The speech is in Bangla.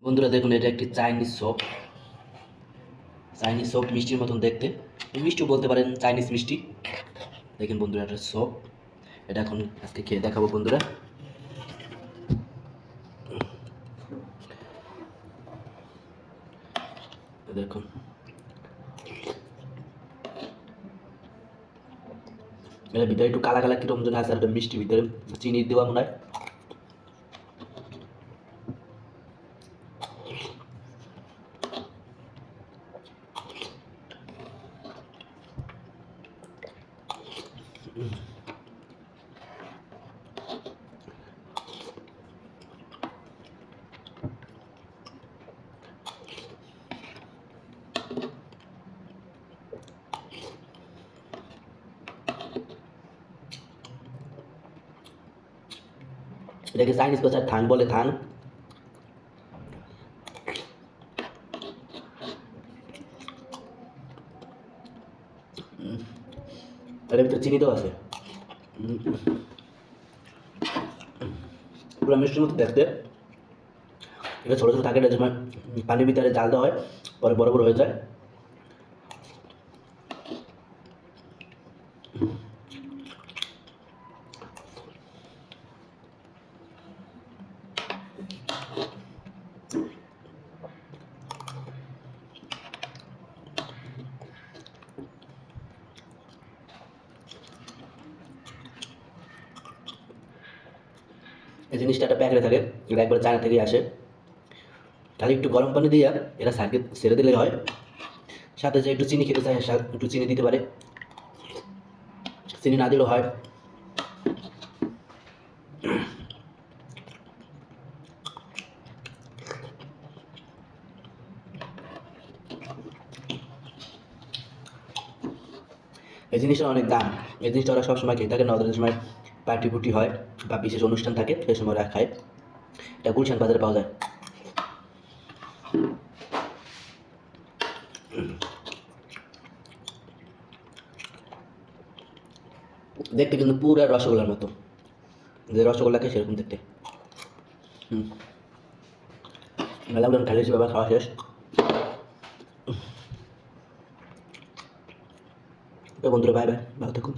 বন্ধুরা দেখুন, এটা একটি চাইনিজ সপ। চাইনিজ সপ মিষ্টির মতন দেখতে, মিষ্টিও বলতে পারেন, চাইনিজ মিষ্টি। দেখেন বন্ধুরা, এটা সপ। এটা এখন আজকে খেয়ে দেখাবো বন্ধুরা। দেখুন, এর ভিতরে একটু কালা কালা কিরকম যেন আছে, আর একটা মিষ্টি ভিতরে চিনি দেওয়া মনে হয়। এটাকে চাইনিজ ভাষায় থান বলে, থান। এটার ভিতরে চিনি দেওয়া আছে। পুরো মিষ্টির মতো দেখতে। এটা ছোটো ছোটো থাকে, এটা যেমন পানির ভিতরে জাল দেওয়া হয়, পরে বড় বড় হয়ে যায়। এই জিনিসটা একটা প্যাকেটে থাকে, এটা একবার চায়না থেকে আসে। খালি একটু গরম পানি দিয়ে এটা সাইডে ছেড়ে দিলেই হয়। সাথে যে একটু চিনি খেতে চায়, একটু চিনি দিতে পারে, চিনি না দিলেও হয়। এই জিনিসটার অনেক দাম। এই জিনিসটা ওরা সবসময় খেয়ে থাকে না, ওদের সময় পার্টি পুটি হয় বা বিশেষ অনুষ্ঠান থাকে, সেই সময় ওরা খায়। এটা গুলশান বাজারে পাওয়া যায়। দেখতে কিন্তু পুরো রসগোল্লার মতো, যে রসগোল্লাকে সেরকম দেখতে। মেলাগুলো খাইয়েছি বাবা, খাওয়া শেষ। তো বন্ধুরা, বাই বাই, ভালো থাকুন।